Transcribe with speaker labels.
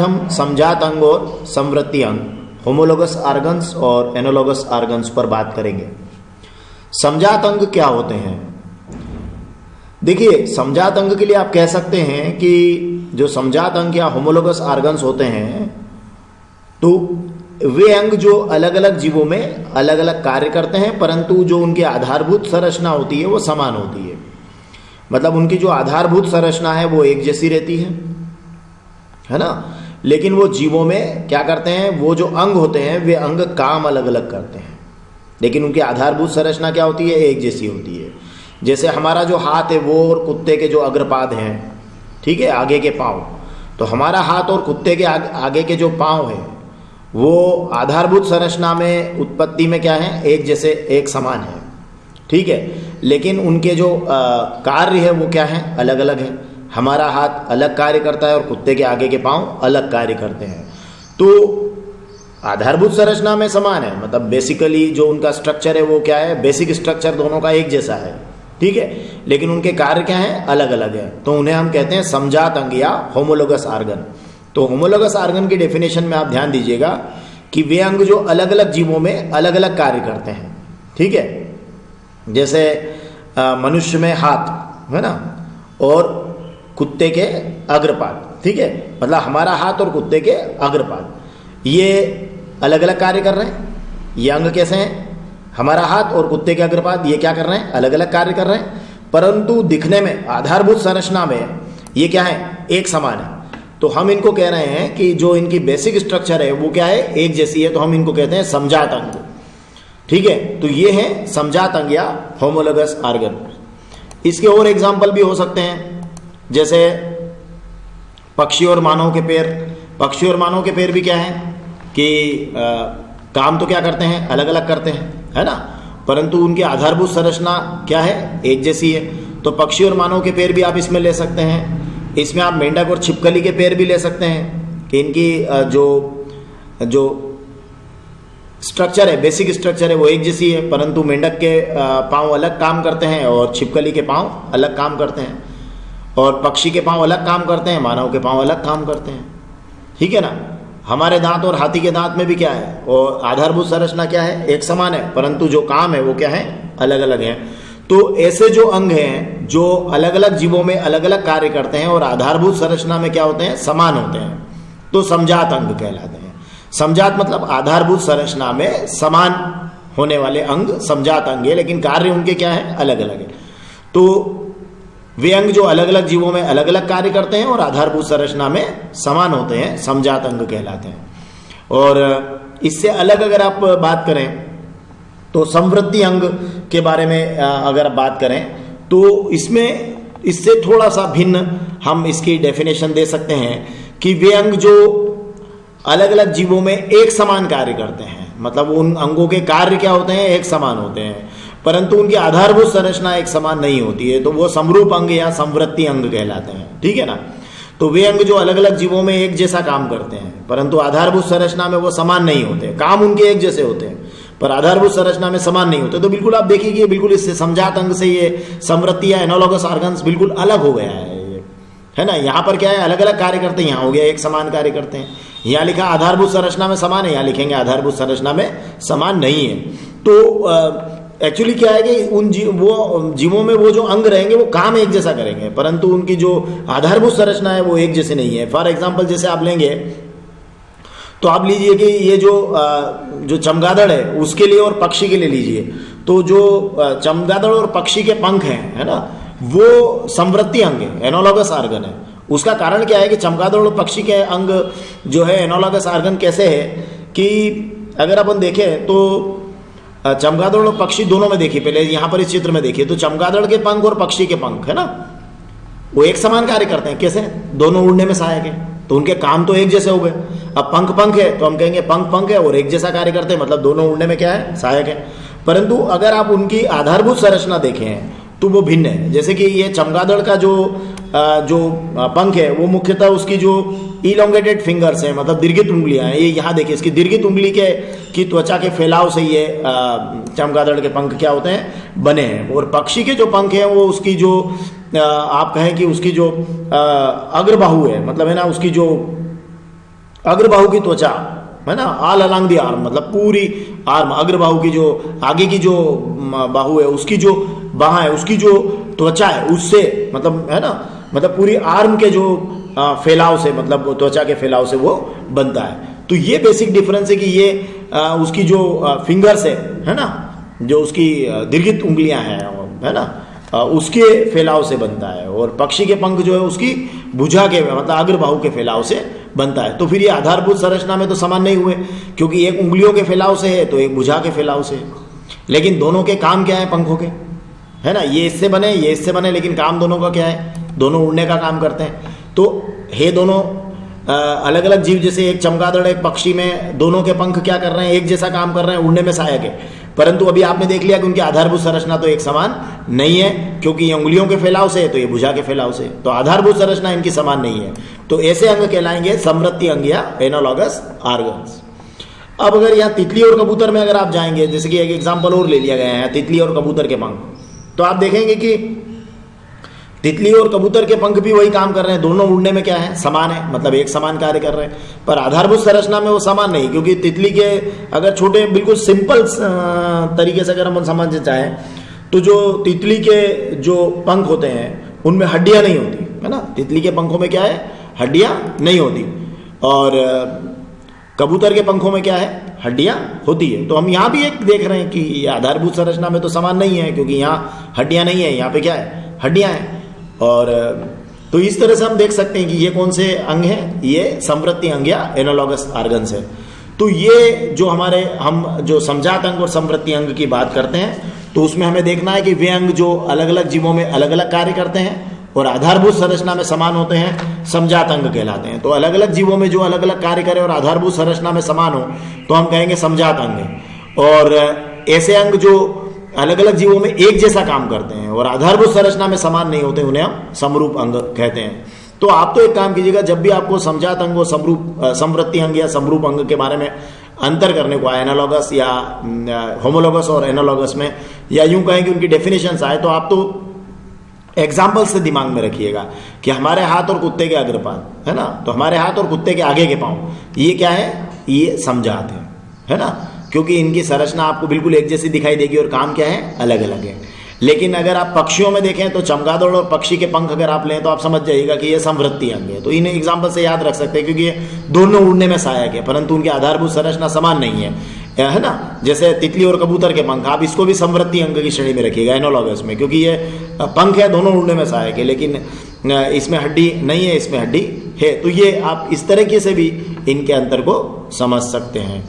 Speaker 1: हम समजात अंग और समवृत्ति अंग, होमोलोगस ऑर्गन्स और एनालॉगस ऑर्गन्स पर बात करेंगे। समजात अंग क्या होते हैं? देखिए, समजात अंग के लिए आप कह सकते हैं कि जो समजात अंग या होमोलोगस ऑर्गन्स होते हैं, तो वे अंग जो अलग अलग जीवों में अलग अलग कार्य करते हैं, परंतु जो उनकी आधारभूत संरचना होती है वो समान होती है। मतलब उनकी जो आधारभूत संरचना है वो एक जैसी रहती है ना। लेकिन वो जीवों में क्या करते हैं, वो जो अंग होते हैं वे अंग काम अलग अलग करते हैं, लेकिन उनकी आधारभूत संरचना क्या होती है, एक जैसी होती है। जैसे हमारा जो हाथ है वो और कुत्ते के जो अग्रपाद हैं, ठीक है, आगे के पाँव, तो हमारा हाथ और कुत्ते के आगे के जो पाँव हैं वो आधारभूत संरचना में, उत्पत्ति में क्या है, एक जैसे, एक समान है, ठीक है। लेकिन उनके जो कार्य है वो क्या है, अलग अलग है। हमारा हाथ अलग कार्य करता है और कुत्ते के आगे के पांव अलग कार्य करते हैं। तो आधारभूत संरचना में समान है, मतलब बेसिकली जो उनका स्ट्रक्चर है वो क्या है, बेसिक स्ट्रक्चर दोनों का एक जैसा है, ठीक है, लेकिन उनके कार्य क्या है, अलग अलग है। तो उन्हें हम कहते हैं समजात अंग या होमोलोगस ऑर्गन। तो होमोलोगस ऑर्गन की डेफिनेशन में आप ध्यान दीजिएगा कि वे अंग जो अलग अलग जीवों में अलग अलग कार्य करते हैं, ठीक है। जैसे मनुष्य में हाथ है ना, और कुत्ते के अग्रपाद, ठीक है, मतलब हमारा हाथ और कुत्ते के अग्रपाद ये अलग अलग कार्य कर रहे हैं। ये अंग कैसे हैं, हमारा हाथ और कुत्ते के अग्रपाद ये क्या कर रहे हैं, अलग अलग कार्य कर रहे हैं, परंतु दिखने में, आधारभूत संरचना में ये क्या है, एक समान है। तो हम इनको कह रहे हैं कि जो इनकी बेसिक स्ट्रक्चर है वो क्या है, एक जैसी है, तो हम इनको कहते हैं समजात अंग, ठीक है। तो ये है समजात अंग या होमोलोगस ऑर्गन। इसके और एग्जाम्पल भी हो सकते हैं, जैसे पक्षी और मानव के पैर। पक्षी और मानव के पैर भी क्या है कि काम तो क्या करते हैं, अलग अलग करते हैं, है ना, परंतु उनकी आधारभूत संरचना क्या है, एक जैसी है। तो पक्षी और मानव के पैर भी आप इसमें ले सकते हैं। इसमें आप मेंढक और छिपकली के पैर भी ले सकते हैं कि इनकी जो स्ट्रक्चर है, बेसिक स्ट्रक्चर है वो एक जैसी है, परंतु मेंढक के पाँव अलग काम करते हैं और छिपकली के पाँव अलग काम करते हैं, और पक्षी के पाँव अलग काम करते हैं, मानव के पाँव अलग काम करते हैं, ठीक है ना। हमारे दांत और हाथी के दांत में भी क्या है, और आधारभूत संरचना क्या है, एक समान है, परंतु जो काम है वो क्या है, अलग अलग है। तो ऐसे जो अंग हैं जो अलग अलग जीवों में अलग अलग कार्य करते हैं और आधारभूत संरचना में क्या होते हैं, समान होते हैं, तो समजात अंग कहलाते हैं। समजात मतलब आधारभूत संरचना में समान होने वाले अंग समजात अंग है, लेकिन कार्य उनके क्या है, अलग अलग है। तो वे अंग जो अलग अलग जीवों में अलग अलग कार्य करते हैं और आधारभूत संरचना में समान होते हैं, समजात अंग कहलाते हैं। और इससे अलग अगर आप बात करें तो समवृत्ति अंग के बारे में अगर आप बात करें तो इससे थोड़ा सा भिन्न हम इसकी डेफिनेशन दे सकते हैं कि वे अंग जो अलग अलग जीवों में एक समान कार्य करते हैं, मतलब उन अंगों के कार्य क्या होते हैं, एक समान होते हैं, परंतु उनकी आधारभूत संरचना एक समान नहीं होती है, तो वो समरूप अंग या समवृत्ति अंग कहलाते हैं, ठीक है ना। तो वे अंग जो अलग अलग जीवों में एक जैसा काम करते हैं, परंतु आधारभूत संरचना में वो समान नहीं होते, काम उनके एक जैसे होते हैं पर आधारभूत संरचना में समान नहीं होते। तो बिल्कुल आप देखिए कि बिल्कुल इससे समजात अंग से ये समवृत्ति या एनालॉगस ऑर्गन्स बिल्कुल अलग हो गया है ना। यहाँ पर क्या है, अलग अलग कार्य करते हैं, यहाँ हो गया एक समान कार्य करते हैं। यहाँ लिखा आधारभूत संरचना में समान है, यहाँ लिखेंगे आधारभूत संरचना में समान नहीं है। तो एक्चुअली क्या है कि उन जीवों में वो जो अंग रहेंगे वो काम एक जैसा करेंगे, परंतु उनकी जो आधारभूत संरचना है वो एक जैसे नहीं है। फॉर एग्जाम्पल जैसे आप लेंगे तो आप लीजिए कि ये जो चमगादड़ है उसके लिए और पक्षी के लिए लीजिए, तो जो चमगादड़ और पक्षी के पंख हैं, है ना, वो समवृत्ति अंग है, एनालॉगस ऑर्गन है। उसका कारण क्या है कि चमगादड़ और पक्षी के अंग जो है एनालॉगस ऑर्गन कैसे है कि अगर अपन देखें तो चमगादड़ और पक्षी दोनों में देखिए, पहले यहाँ पर इस चित्र में देखिए तो चमगादड़ के पंख और पक्षी के पंख, है ना, वो एक समान कार्य करते हैं। कैसे, दोनों उड़ने में सहायक है, तो उनके काम तो एक जैसे हो गए। अब पंख है तो हम कहेंगे पंख है और एक जैसा कार्य करते हैं, मतलब दोनों उड़ने में क्या है, सहायक है। परंतु अगर आप उनकी आधारभूत संरचना देखें तो वो भिन्न है। जैसे कि ये चमगादड़ का जो पंख है वो मुख्यतः उसकी जो इलोंगेटेड फिंगर्स हैं, मतलब दीर्घित उंगलियां हैं, ये यहाँ देखिए इसकी दीर्घित उंगली की त्वचा के फैलाव से ये चमगादड़ के पंख क्या होते हैं, बने हैं। और पक्षी के जो पंख हैं वो उसकी जो आप कहें कि उसकी जो अग्रबाहु है, मतलब है ना, उसकी जो अग्रबाहु की त्वचा है ना, ऑल अलोंग द आर्म, मतलब पूरी आर्म, अग्रबाहु की जो आगे की जो बाहु है उसकी जो बाह है उसकी जो त्वचा है उससे, मतलब है ना, मतलब पूरी आर्म के जो फैलाव से, मतलब त्वचा के फैलाव से वो बनता है। तो ये बेसिक डिफरेंस है कि ये उसकी जो फिंगर्स है ना, जो उसकी दीर्घित उंगलियां हैं है ना, उसके फैलाव से बनता है, और पक्षी के पंख जो है उसकी भुजा के, मतलब अग्रबाहु के फैलाव से बनता है। तो फिर ये आधारभूत संरचना में तो समान नहीं हुए, क्योंकि एक उंगलियों के फैलाव से है तो एक भुजा के फैलाव से है। लेकिन दोनों के काम क्या है पंखों के, है ना, ये इससे बने ये इससे बने, लेकिन काम दोनों का क्या है, दोनों उड़ने का काम करते हैं। तो हे दोनों अलग अलग जीव, जैसे एक चमगादड़ एक पक्षी में दोनों के पंख क्या कर रहे हैं, एक जैसा काम कर रहे हैं, उड़ने में सहायक है, परंतु अभी आपने देख लिया कि उनकी आधारभूत संरचना तो एक समान नहीं है, क्योंकि ये उंगलियों के फैलाव से है तो ये भुजा के फैलाव से, तो आधारभूत संरचना इनकी समान नहीं है। तो ऐसे अंग कहलाएंगे समवर्ती अंग या एनालॉगस ऑर्गन्स। अब अगर यहाँ तितली और कबूतर में अगर आप जाएंगे, जैसे कि एक एग्जाम्पल और ले लिया गया है तितली और कबूतर के पंख, तो आप देखेंगे कि तितली और कबूतर के पंख भी वही काम कर रहे हैं, दोनों उड़ने में क्या है, समान है, मतलब एक समान कार्य कर रहे हैं, पर आधारभूत संरचना में वो समान नहीं, क्योंकि तितली के अगर छोटे बिल्कुल सिंपल तरीके से अगर हम समझना चाहें तो जो तितली के जो पंख होते हैं उनमें हड्डियां नहीं होती है ना, तितली के पंखों में क्या है, हड्डियां नहीं होती, और कबूतर के पंखों में क्या है, हड्डियां होती है। तो हम यहाँ भी एक देख रहे हैं कि आधारभूत संरचना में तो समान नहीं है, क्योंकि यहाँ हड्डियां नहीं है, यहाँ पे क्या है, हड्डियां हैं। और तो इस तरह से हम देख सकते हैं कि ये कौन से अंग हैं, ये समवर्ती अंग या एनालॉगस ऑर्गन्स है। तो ये जो हमारे हम जो समजात अंग और समवर्ती अंग की बात करते हैं, तो उसमें हमें देखना है कि वे अंग जो अलग अलग जीवों में अलग अलग कार्य करते हैं और आधारभूत संरचना में समान होते हैं, समजात अंग कहलाते हैं। तो अलग अलग जीवों में जो अलग अलग कार्य करें और आधारभूत संरचना में समान हो तो हम कहेंगे समजात अंग। और ऐसे अंग जो अलग अलग जीवों में एक जैसा काम करते हैं और आधारभूत संरचना में समान नहीं होते, उन्हें हम समरूप अंग कहते हैं। तो आप तो एक काम कीजिएगा, जब भी आपको समजात अंग और समवर्ती अंग या समरूप अंग के बारे में अंतर करने को आए, एनालॉगस या होमोलॉगस और एनालॉगस में, या यूं कहें कि उनकी डेफिनेशंस आए, तो आप तो एग्जाम्पल से दिमाग में रखिएगा कि हमारे हाथ और कुत्ते के अग्रपाद है ना, तो हमारे हाथ और कुत्ते के आगे के पांव ये क्या है, ये समजात है ना, क्योंकि इनकी संरचना आपको बिल्कुल एक जैसी दिखाई देगी और काम क्या है, अलग अलग है। लेकिन अगर आप पक्षियों में देखें तो चमगादड़ और पक्षी के पंख अगर आप लें तो आप समझ जाइएगा कि ये समवृत्ति अंग है। तो इन एग्जाम्पल से याद रख सकते हैं, क्योंकि ये दोनों उड़ने में सहायक है, परंतु उनकी आधारभूत संरचना समान नहीं है ना। जैसे तितली और कबूतर के पंख, आप इसको भी समवृत्ति अंग की श्रेणी में रखिएगा एनालॉगस में, क्योंकि ये पंख है, दोनों उड़ने में सहायक है, लेकिन इसमें हड्डी नहीं है, इसमें हड्डी है। तो ये आप इस तरीके से भी इनके अंतर को समझ सकते हैं।